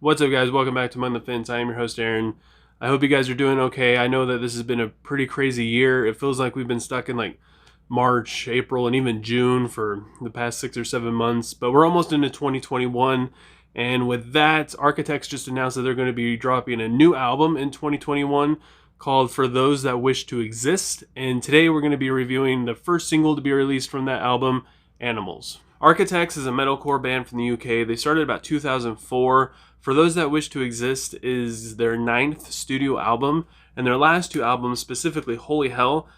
What's up, guys? Welcome back to Among the Finns. I am your host, Aaron. I hope you guys are doing okay. I know that this has been a pretty crazy year. It feels like we've been stuck in like March, April, and even June for the past 6 or 7 months, but we're almost into 2021. And with that, Architrcts just announced that they're going to be dropping a new album in 2021 called For Those That Wish to Exist. And today we're going to be reviewing the first single to be released from that album, Animals. Architrcts is a metalcore band from the UK. They started about 2004. For Those That Wish to Exist is their 9th studio album, and their last two albums, specifically Holy Hell,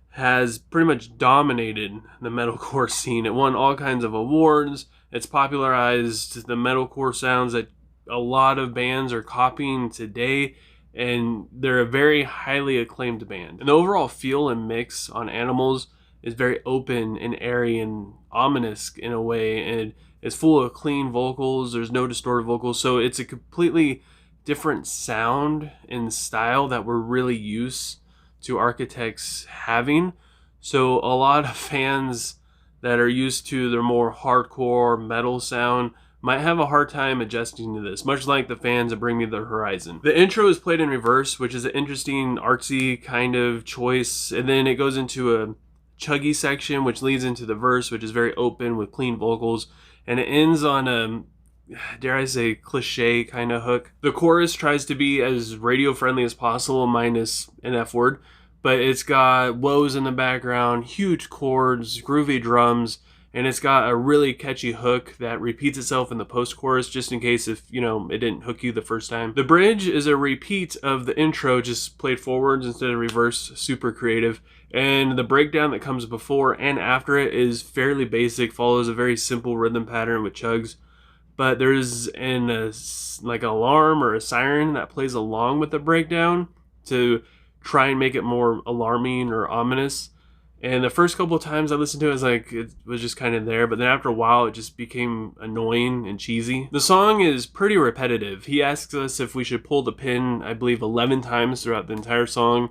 has pretty much dominated the metalcore scene. It won all kinds of awards. It's popularized the metalcore sounds that a lot of bands are copying today, and they're a very highly acclaimed band. And the overall feel and mix on Animals is very open and airy and ominous in a way, and it's full of clean vocals. There's no distorted vocals, so it's a completely different sound and style that we're really used to Architrcts having. So a lot of fans that are used to their more hardcore metal sound might have a hard time adjusting to this, much like the fans of Bring Me the Horizon. The intro is played in reverse, which is an interesting artsy kind of choice, and then it goes into a chuggy section which leads into the verse, which is very open with clean vocals, and it ends on a, dare I say, cliche kind of hook. The chorus tries to be as radio friendly as possible, minus an F word, but it's got woes in the background, huge chords, groovy drums, and it's got a really catchy hook that repeats itself in the post-chorus, just in case if, it didn't hook you the first time. The bridge is a repeat of the intro, just played forwards instead of reverse, super creative. And the breakdown that comes before and after it is fairly basic, follows a very simple rhythm pattern with chugs. But there's an alarm or a siren that plays along with the breakdown to try and make it more alarming or ominous. And the first couple of times I listened to it, it was just kind of there, but then after a while it just became annoying and cheesy. The song is pretty repetitive. He asks us if we should pull the pin, I believe, 11 times throughout the entire song.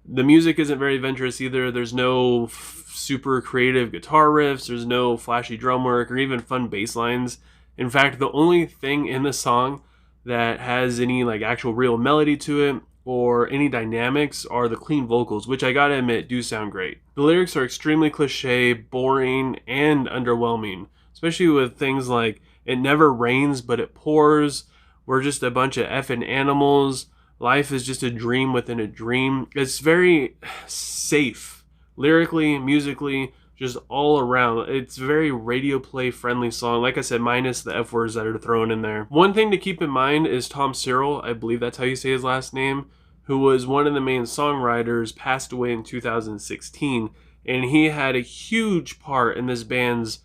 The music isn't very adventurous either. There's no super creative guitar riffs, there's no flashy drum work or even fun bass lines. In fact, the only thing in the song that has any actual real melody to it or any dynamics are the clean vocals, which I gotta admit do sound great. The lyrics are extremely cliche, boring, and underwhelming, especially with things like "it never rains but it pours," "we're just a bunch of effing animals," "life is just a dream within a dream." It's very safe, lyrically, musically, just all around. It's a very radio play friendly song, like I said, minus the F words that are thrown in there. One thing to keep in mind is Tom Cyril, I believe that's how you say his last name, who was one of the main songwriters, passed away in 2016, and he had a huge part in this band's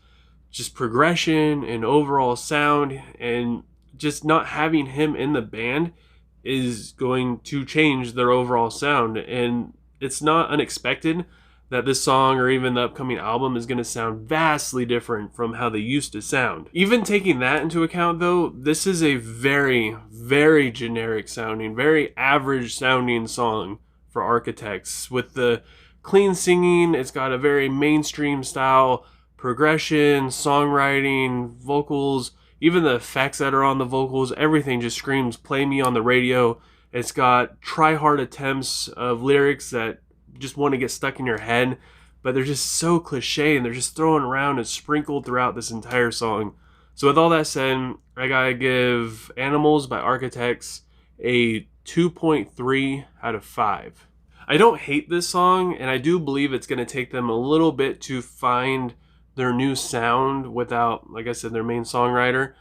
just progression and overall sound, and just not having him in the band is going to change their overall sound. And it's not unexpected that this song or even the upcoming album is going to sound vastly different from how they used to sound. Even taking that into account though, this is a very, very generic sounding, very average sounding song for Architrcts. With the clean singing, it's got a very mainstream style progression, songwriting, vocals, even the effects that are on the vocals, everything just screams play me on the radio. It's got try-hard attempts of lyrics that just want to get stuck in your head, but they're just so cliche and they're just thrown around and sprinkled throughout this entire song. So with all that said, I gotta give Animals by Architrcts a 2.3 out of 5. I don't hate this song, and I do believe it's going to take them a little bit to find their new sound without, like I said, their main songwriter.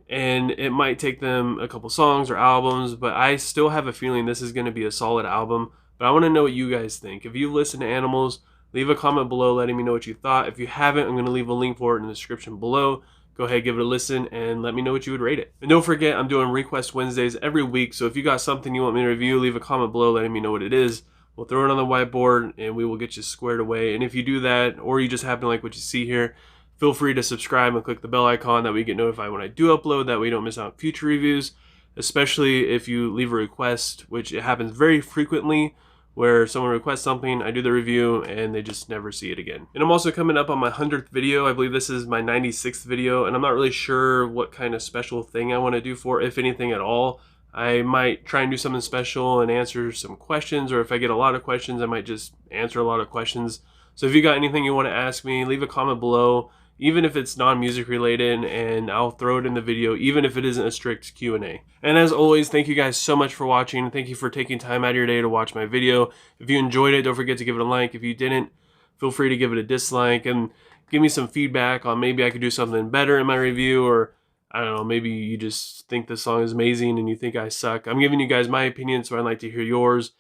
And it might take them a couple songs or albums, but I still have a feeling this is going to be a solid album. But I want to know what you guys think. If you've listened to Animals, leave a comment below letting me know what you thought. If you haven't, I'm going to leave a link for it in the description below. Go ahead, give it a listen, and let me know what you would rate it. And don't forget, I'm doing Request Wednesdays every week, so if you got something you want me to review, leave a comment below letting me know what it is. We'll throw it on the whiteboard, and we will get you squared away. And if you do that, or you just happen to like what you see here, feel free to subscribe and click the bell icon. That way you get notified when I do upload. That way you don't miss out on future reviews, especially if you leave a request, which it happens very frequently where someone requests something, I do the review, and they just never see it again. And I'm also coming up on my 100th video. I believe this is my 96th video, and I'm not really sure what kind of special thing I want to do for, if anything at all. I might try and do something special and answer some questions, or if I get a lot of questions, I might just answer a lot of questions. So if you got anything you want to ask me, leave a comment below, even if it's non-music related, and I'll throw it in the video, even if it isn't a strict Q&A. And as always, thank you guys so much for watching. Thank you for taking time out of your day to watch my video. If you enjoyed it, don't forget to give it a like. If you didn't, feel free to give it a dislike, and give me some feedback on maybe I could do something better in my review, or I don't know, maybe you just think this song is amazing and you think I suck. I'm giving you guys my opinion, so I'd like to hear yours.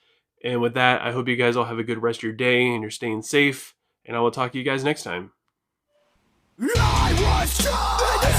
And with that, I hope you guys all have a good rest of your day and you're staying safe. And I will talk to you guys next time. I was trying